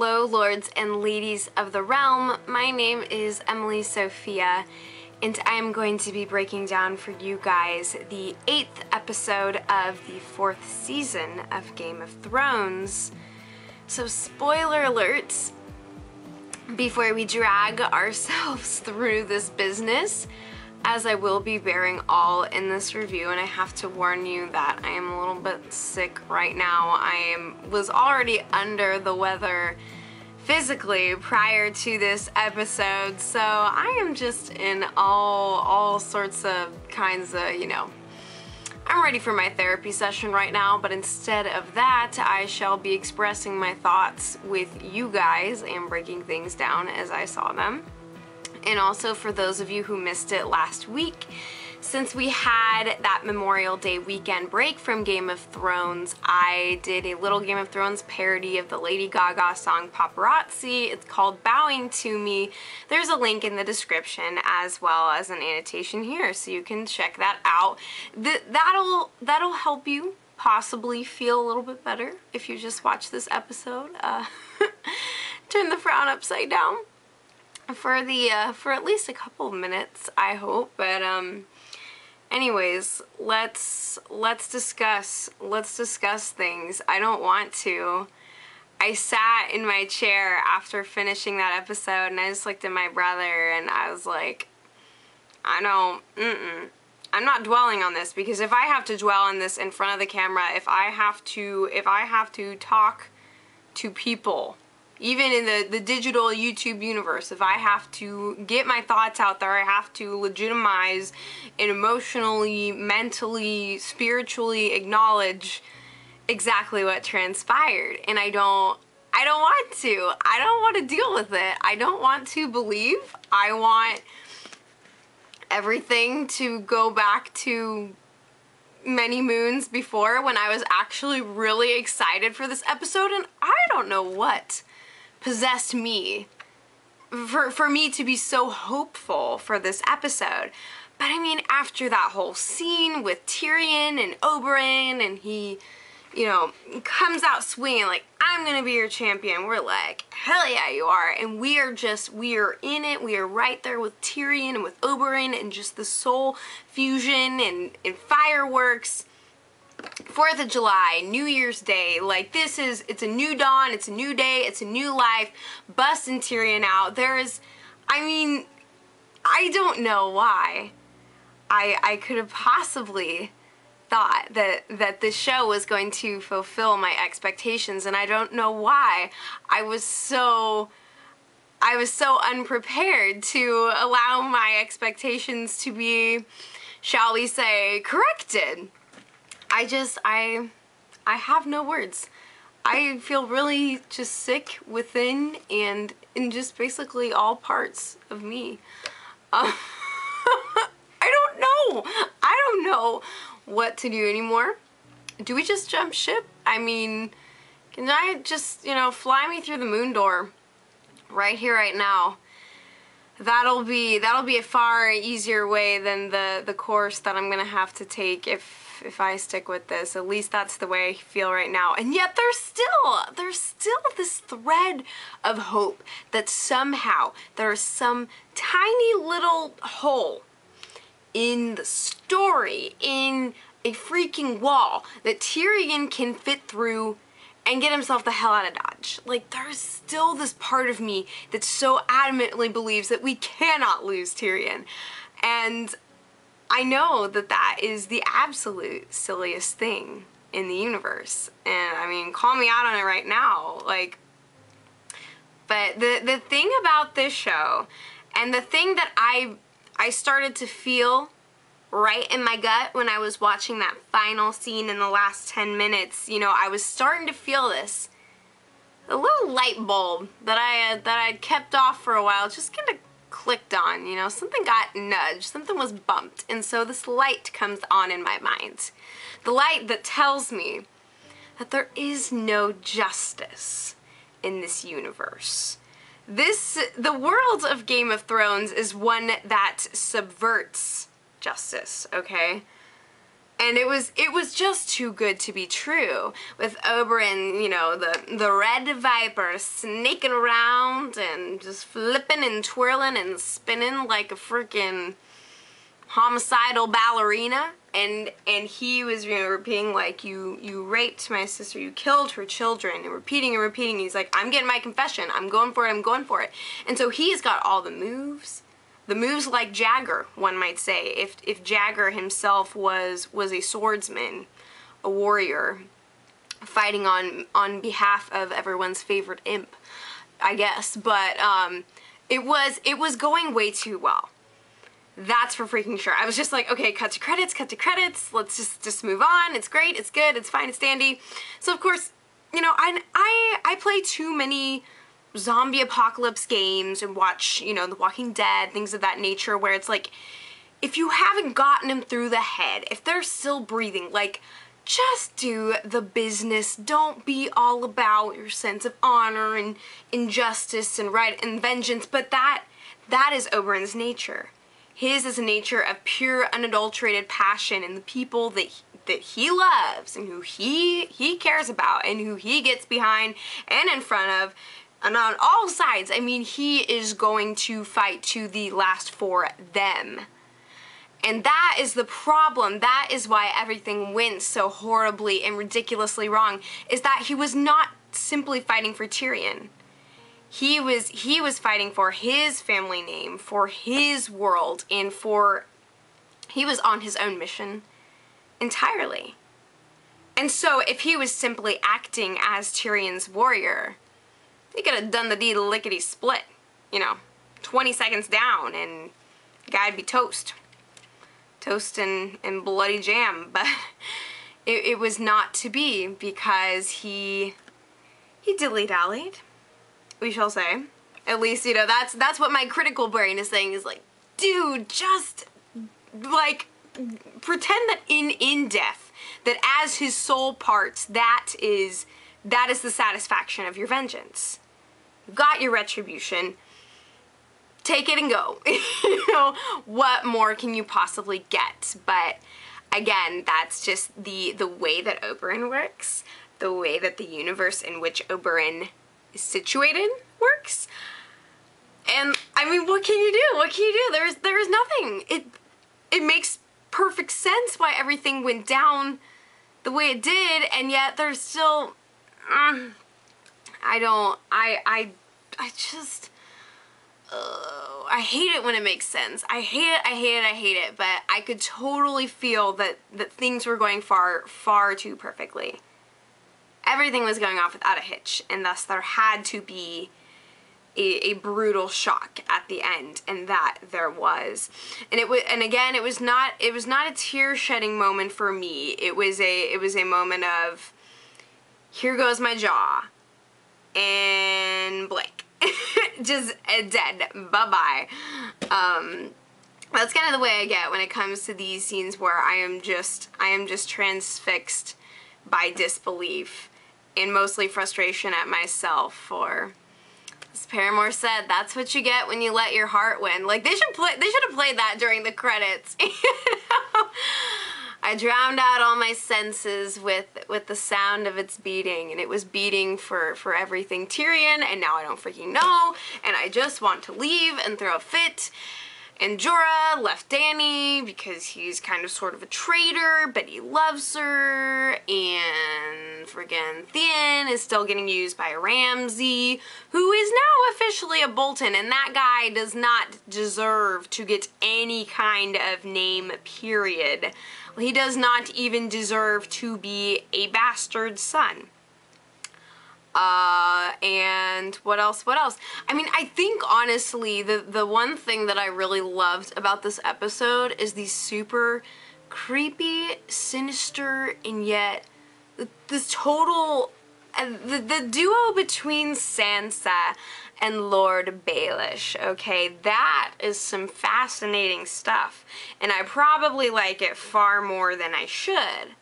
Hello, lords and ladies of the realm. My name is Emily Sophia, and I am going to be breaking down for you guys the 8th episode of the 4th season of Game of Thrones. So, spoiler alerts, before we drag ourselves through this business, as I will be bearing all in this review, and I have to warn you that I am a little bit sick right now. Was already under the weather physically prior to this episode, so I am just in all sorts of kinds of, I'm ready for my therapy session right now, but instead of that, I shall be expressing my thoughts with you guys and breaking things down as I saw them. And also, for those of you who missed it last week, since we had that Memorial Day weekend break from Game of Thrones, I did a little Game of Thrones parody of the Lady Gaga song Paparazzi. It's called Bowing to Me. There's a link in the description as well as an annotation here, so you can check that out. That'll help you possibly feel a little bit better if you just watch this episode. Turn the frown upside down for at least a couple of minutes, I hope. But anyways, let's discuss things. I don't want to. I sat in my chair after finishing that episode and I just looked at my brother and I was like, I'm not dwelling on this, because if I have to dwell on this in front of the camera, if I have to talk to people, even in the digital YouTube universe, if I have to get my thoughts out there, I have to legitimize and emotionally, mentally, spiritually acknowledge exactly what transpired. And I don't want to. I don't want to deal with it. I don't want to believe. I want everything to go back to many moons before, when I was actually really excited for this episode, and I don't know what possessed me for me to be so hopeful for this episode. But I mean, after that whole scene with Tyrion and Oberyn, and he, comes out swinging like, I'm gonna be your champion, we're like, hell yeah you are. And we are in it, we are right there with Tyrion and with Oberyn, and just the soul fusion and fireworks. 4th of July, New Year's Day, like it's a new dawn, it's a new day, it's a new life, busting Tyrion out. I don't know why I could have possibly thought that this show was going to fulfill my expectations, and I don't know why I was so unprepared to allow my expectations to be, shall we say, corrected. I have no words. I feel really just sick within and in just basically all parts of me. I don't know what to do anymore. Do we just jump ship? I mean, can I just, fly me through the moon door right here, right now? That'll be a far easier way than the course that I'm gonna have to take if I stick with this. At least that's the way I feel right now. And yet there's still this thread of hope that somehow there's some tiny little hole in the story, in a freaking wall, that Tyrion can fit through and get himself the hell out of Dodge. Like, there's still this part of me that so adamantly believes that we cannot lose Tyrion. And I know that is the absolute silliest thing in the universe. And I mean, call me out on it right now. Like, but the thing about this show, and the thing that I started to feel right in my gut when I was watching that final scene in the last 10 minutes, I was starting to feel this. A little light bulb that I had kept off for a while just kind of clicked on, something got nudged, something was bumped, and so this light comes on in my mind. The light that tells me that there is no justice in this universe. The world of Game of Thrones is one that subverts justice, okay? And it was just too good to be true. With Oberyn, you know, the red viper snaking around and just flipping and twirling and spinning like a freaking homicidal ballerina. And he was, you know, repeating like, you raped my sister, you killed her children, and repeating and repeating. He's like, I'm getting my confession, I'm going for it, I'm going for it. And so he's got all the moves. The moves like Jagger, one might say. If Jagger himself was a swordsman, a warrior, fighting on behalf of everyone's favorite imp, I guess. But it was going way too well. That's for freaking sure. I was just like, okay, cut to credits, let's just move on. It's great, it's good, it's fine, it's dandy. So of course, you know, I play too many zombie apocalypse games and watch, you know, The Walking Dead, things of that nature, where it's like, if you haven't gotten them through the head, if they're still breathing, like, just do the business. Don't be all about your sense of honor and injustice and right and vengeance. But that is Oberyn's nature. His is a nature of pure, unadulterated passion, and the people that he loves and who he cares about and who he gets behind and in front of. And on all sides, I mean, he is going to fight to the last for them. And that is the problem. That is why everything went so horribly and ridiculously wrong, is that he was not simply fighting for Tyrion. He was fighting for his family name, for his world, and he was on his own mission entirely. And so if he was simply acting as Tyrion's warrior, he could have done the deed lickety-split, you know, 20 seconds down, and the guy'd be toast. Toast and bloody jam. But it was not to be, because he dilly-dallied, we shall say. At least, you know, that's what my critical brain is saying, is like, dude, just, like, pretend that in death, that as his soul parts, that is the satisfaction of your vengeance. You got your retribution. Take it and go. You know, what more can you possibly get? But again, that's just the way that Oberyn works, the way that the universe in which Oberyn is situated works. And I mean, what can you do? What can you do? There is nothing. It makes perfect sense why everything went down the way it did, and yet there's still I hate it when it makes sense. I hate it, but I could totally feel that things were going far too perfectly. Everything was going off without a hitch, and thus there had to be a brutal shock at the end, and that there was. And again, it was not a tear-shedding moment for me. It was a moment of, here goes my jaw, and blank. Just dead. Bye-bye. That's kind of the way I get when it comes to these scenes where I am just transfixed by disbelief and mostly frustration at myself for, as Paramore said, that's what you get when you let your heart win. Like, they should have played that during the credits. You know? I drowned out all my senses with the sound of its beating, and it was beating for everything Tyrion, and now I don't freaking know, and I just want to leave and throw a fit. And Jorah left Dany because he's kind of sort of a traitor, but he loves her, and friggin' Theon is still getting used by Ramsay, who is now officially a Bolton, and that guy does not deserve to get any kind of name, period. He does not even deserve to be a bastard son. And what else? I mean, I think, honestly, the one thing that I really loved about this episode is the super creepy, sinister, and yet this total, the duo between Sansa and Lord Baelish, okay? That is some fascinating stuff, and I probably like it far more than I should.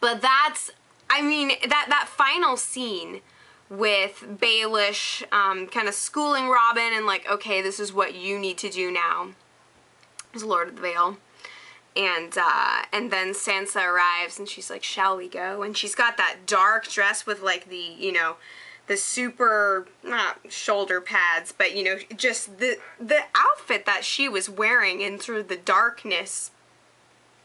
But that's, I mean, that final scene with Baelish kind of schooling Robin and like, okay, this is what you need to do now, as Lord of the Vale. And then Sansa arrives and she's like, shall we go? And she's got that dark dress with like the, you know, the super, not shoulder pads, but, you know, just the outfit that she was wearing in through the darkness.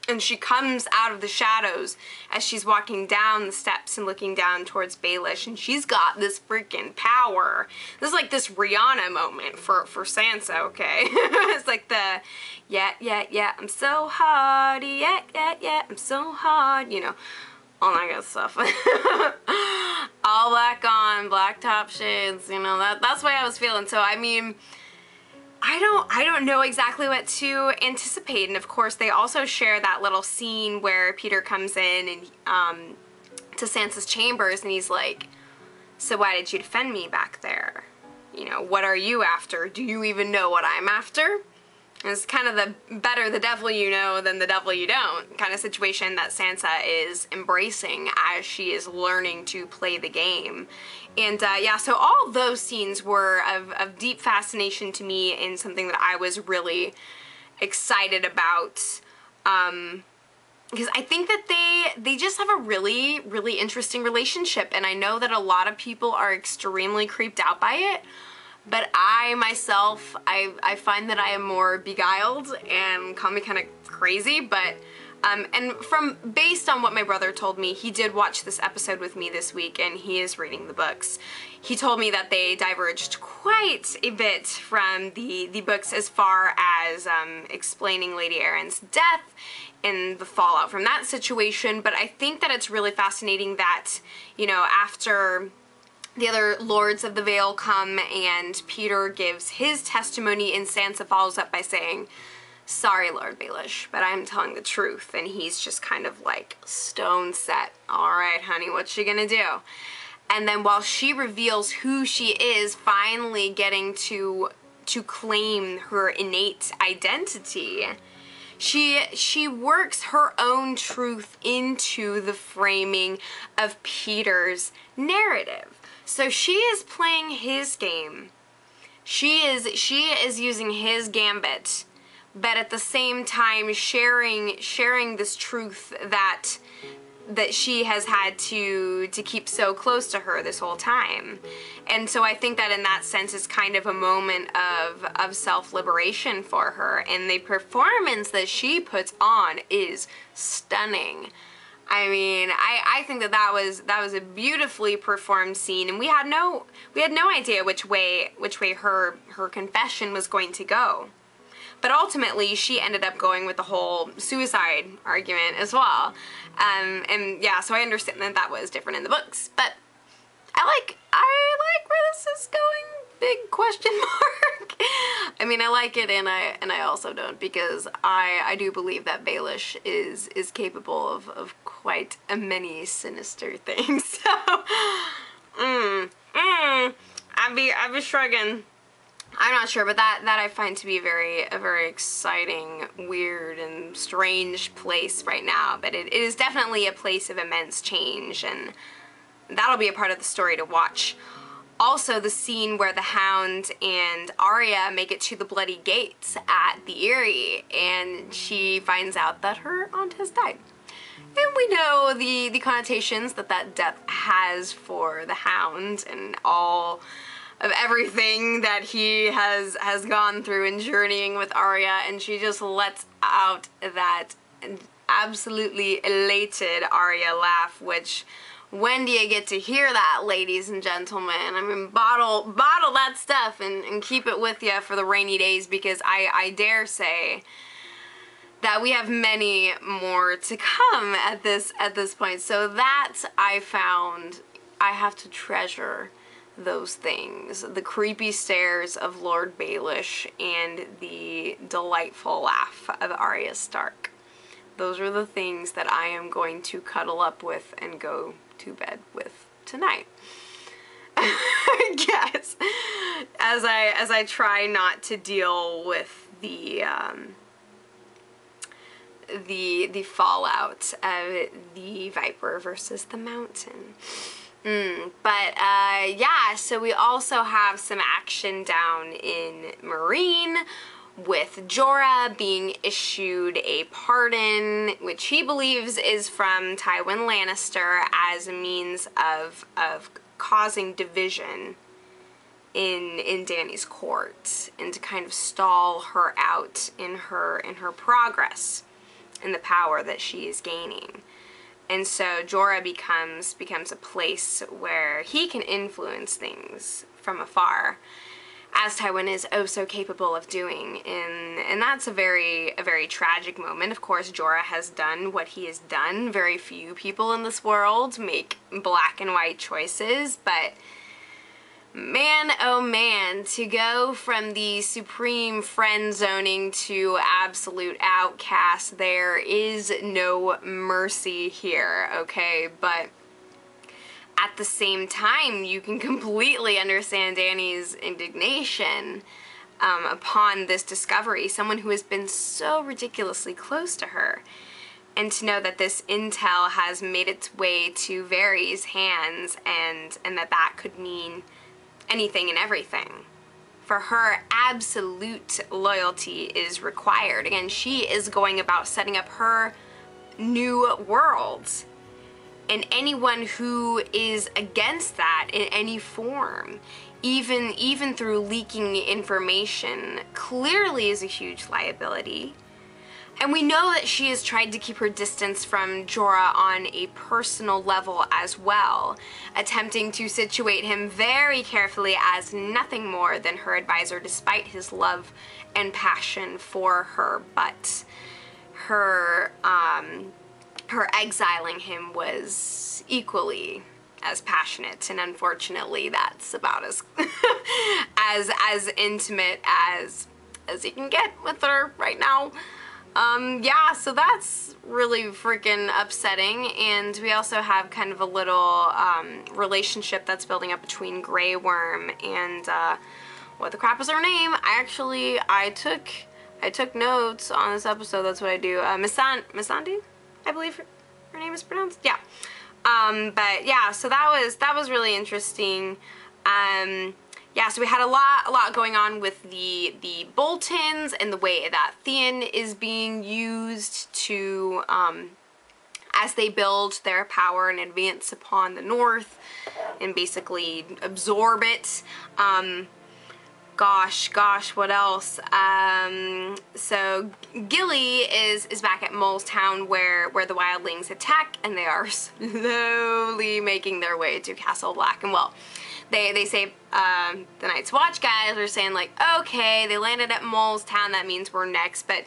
And she comes out of the shadows as she's walking down the steps and looking down towards Baelish, and she's got this freaking power. This is like this Rihanna moment for Sansa, okay? It's like the, yeah, I'm so hard, yeah, I'm so hard, you know, all that good stuff. All black on, black top shades, you know, that's the way I was feeling. So, I mean, I don't know exactly what to anticipate, and of course they also share that little scene where Peter comes in and to Sansa's chambers, and he's like, so why did you defend me back there? You know, what are you after? Do you even know what I'm after? And it's kind of the better the devil you know than the devil you don't kind of situation that Sansa is embracing as she is learning to play the game. And yeah, so all those scenes were of deep fascination to me and something that I was really excited about. Because I think that they just have a really, really interesting relationship, and I know that a lot of people are extremely creeped out by it. But I myself, I find that I am more beguiled and call me kind of crazy, but, and based on what my brother told me, he did watch this episode with me this week and he is reading the books. He told me that they diverged quite a bit from the books as far as explaining Lady Erin's death and the fallout from that situation, but I think that it's really fascinating that, you know, after the other Lords of the Vale come and Peter gives his testimony and Sansa follows up by saying, sorry, Lord Baelish, but I'm telling the truth. And he's just kind of like stone set. All right, honey, what's she gonna do? And then while she reveals who she is, finally getting to claim her innate identity, she works her own truth into the framing of Peter's narrative. So she is playing his game. She is using his gambit, but at the same time sharing this truth that she has had to keep so close to her this whole time. And so I think that in that sense is kind of a moment of self-liberation for her, and the performance that she puts on is stunning. I mean, I think that was a beautifully performed scene, and we had no idea which way her confession was going to go. But ultimately, she ended up going with the whole suicide argument as well. And yeah, so I understand that was different in the books, but I like where this is going. Big question mark. I mean, I like it, and I also don't, because I do believe that Baelish is capable of quite many sinister things. So, I'd be shrugging. I'm not sure, but that I find to be a very exciting, weird, and strange place right now. But it is definitely a place of immense change, and that'll be a part of the story to watch. Also, the scene where the Hound and Arya make it to the Bloody Gates at the Eyrie, and she finds out that her aunt has died. And we know the connotations that death has for the Hound and all of everything that he has gone through in journeying with Arya, and she just lets out that absolutely elated Arya laugh, which, when do you get to hear that, ladies and gentlemen? I mean, bottle that stuff and keep it with you for the rainy days, because I dare say that we have many more to come at this point. So that I found, I have to treasure those things. The creepy stares of Lord Baelish and the delightful laugh of Arya Stark. Those are the things that I am going to cuddle up with and go to bed with tonight. I guess, as I try not to deal with the fallout of the Viper versus the Mountain. But yeah, so we also have some action down in Marine, with Jorah being issued a pardon, which he believes is from Tywin Lannister as a means of causing division in Dany's court, and to kind of stall her out in her progress in the power that she is gaining. And so Jorah becomes a place where he can influence things from afar, as Tywin is oh so capable of doing, and that's a very tragic moment. Of course, Jorah has done what he has done. Very few people in this world make black and white choices, but man, oh man, to go from the supreme friend zoning to absolute outcast, there is no mercy here, okay? But at the same time, you can completely understand Dany's indignation upon this discovery, someone who has been so ridiculously close to her. And to know that this intel has made its way to Varys' hands, and that could mean anything and everything. For her, absolute loyalty is required. Again, she is going about setting up her new world. And anyone who is against that in any form, even through leaking information, clearly is a huge liability. And we know that she has tried to keep her distance from Jorah on a personal level as well, attempting to situate him very carefully as nothing more than her advisor, despite his love and passion for her. But her exiling him was equally as passionate, and unfortunately that's about as as intimate as he can get with her right now. Yeah, so that's really freaking upsetting, and we also have kind of a little relationship that's building up between Grey Worm and what the crap is her name? I took notes on this episode. That's what I do. Missandei, I believe her name is pronounced. Yeah. But yeah, so that was really interesting. Yeah, so we had a lot going on with the Boltons and the way that Theon is being used to, as they build their power and advance upon the north and basically absorb it. Gosh, what else? So Gilly is back at Molestown where the wildlings attack, and they are slowly making their way to Castle Black. And well, they say, the Night's Watch guys are saying like, okay, they landed at Molestown, that means we're next, but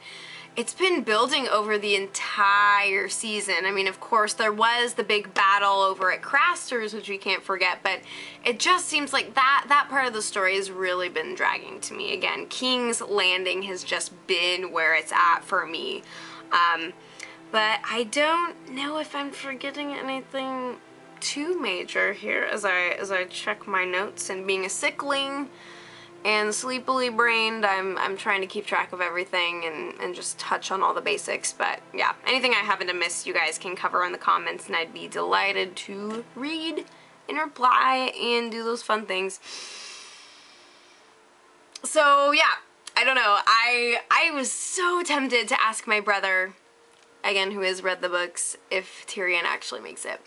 it's been building over the entire season. I mean, of course, there was the big battle over at Craster's, which we can't forget, but it just seems like that part of the story has really been dragging to me. Again, King's Landing has just been where it's at for me. But I don't know if I'm forgetting anything too major here as I check my notes, and being a sickling and sleepily brained, I'm trying to keep track of everything and just touch on all the basics. But yeah, anything I happen to miss, you guys can cover in the comments, and I'd be delighted to read and reply and do those fun things. So yeah, I don't know, I was so tempted to ask my brother, again, who has read the books, if Tyrion actually makes it.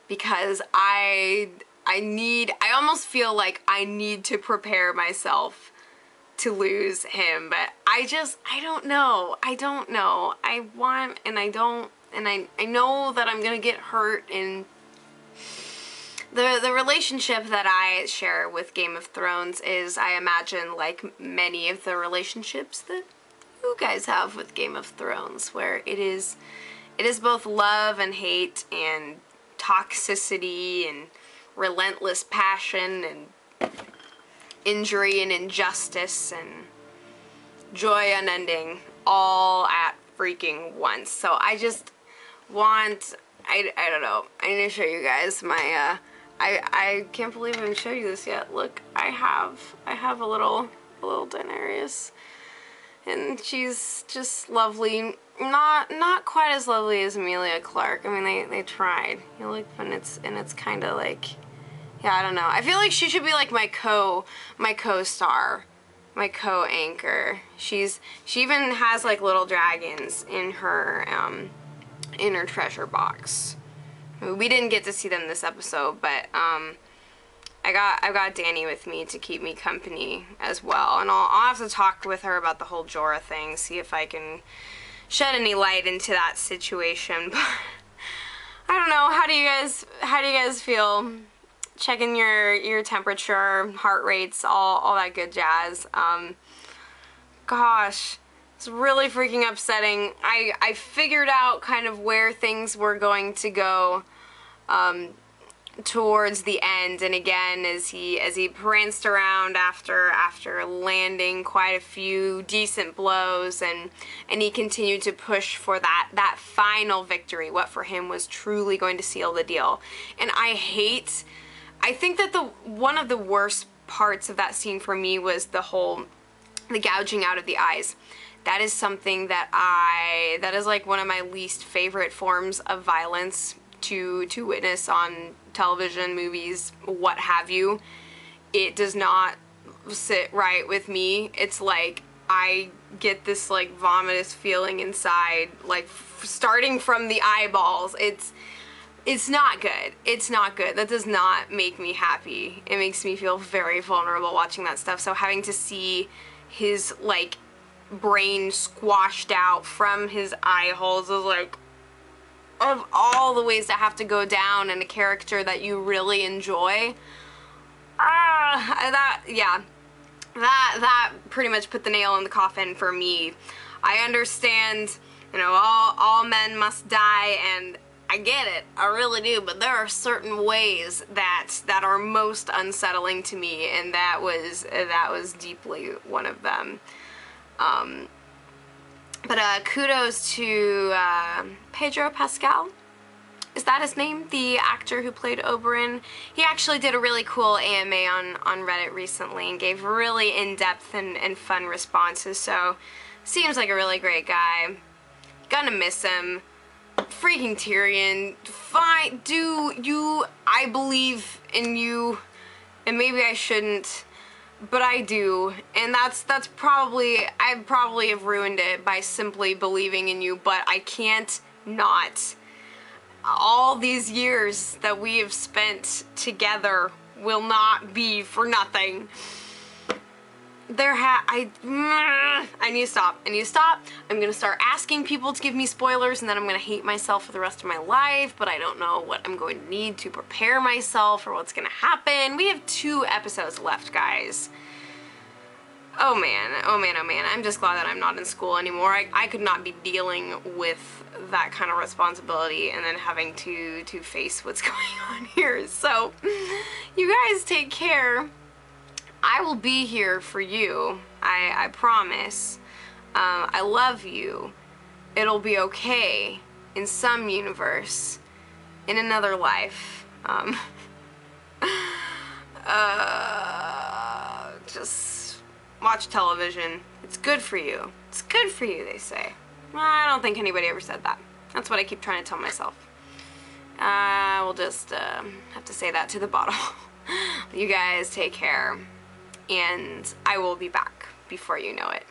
Because I almost feel like I need to prepare myself to lose him, but I don't know. I want, and I don't, and I know that I'm gonna get hurt. And the relationship that I share with Game of Thrones is, I imagine, like many of the relationships that you guys have with Game of Thrones, where it is both love and hate and toxicity and relentless passion and injury and injustice and joy unending, all at freaking once. So I just want, I don't know, I need to show you guys my, I can't believe I haven't showed you this yet. Look, I have a little Daenerys, and she's just lovely. Not quite as lovely as Emilia Clarke. I mean, they tried. You look, and it's kind of like, yeah, I don't know. I feel like she should be like my co-star my co-anchor. She even has like little dragons in her treasure box. We didn't get to see them this episode, but I've got Danny with me to keep me company as well, and I'll have to talk with her about the whole Jorah thing, see if I can shed any light into that situation. But I don't know. How do you guys feel? Checking your temperature, heart rates, all that good jazz. Gosh, it's really freaking upsetting. I figured out kind of where things were going to go towards the end, and again, as he pranced around after landing quite a few decent blows, and he continued to push for that final victory, what for him was truly going to seal the deal. And I think that one of the worst parts of that scene for me was the gouging out of the eyes. That is something that is like one of my least favorite forms of violence to witness on television, movies, what have you. It does not sit right with me. It's like I get this like vomitous feeling inside, like starting from the eyeballs. It's not good. It's not good. That does not make me happy. It makes me feel very vulnerable watching that stuff. So having to see his like brain squashed out from his eye holes is like, of all the ways that have to go down in a character that you really enjoy, that pretty much put the nail in the coffin for me. I understand, you know, all men must die, and I get it, I really do, but there are certain ways that are most unsettling to me, and that was deeply one of them. But kudos to Pedro Pascal. Is that his name? The actor who played Oberyn. He actually did a really cool AMA on Reddit recently and gave really in-depth and fun responses, so seems like a really great guy. Gonna miss him. Freaking Tyrion. Fine, I believe in you, and maybe I shouldn't, but I do, and that's probably, I probably have ruined it by simply believing in you, but I can't not. All these years that we have spent together will not be for nothing. I need to stop. I need to stop. I'm gonna start asking people to give me spoilers, and then I'm gonna hate myself for the rest of my life, but I don't know what I'm going to need to prepare myself for what's gonna happen. We have 2 episodes left, guys. Oh man, oh man, oh man. I'm just glad that I'm not in school anymore. I could not be dealing with that kind of responsibility and then having to face what's going on here. So, you guys take care. I will be here for you. I promise. I love you. It'll be okay in some universe, in another life. Just watch television. It's good for you. It's good for you, they say. I don't think anybody ever said that. That's what I keep trying to tell myself. We'll just have to say that to the bottle. You guys take care, and I will be back before you know it.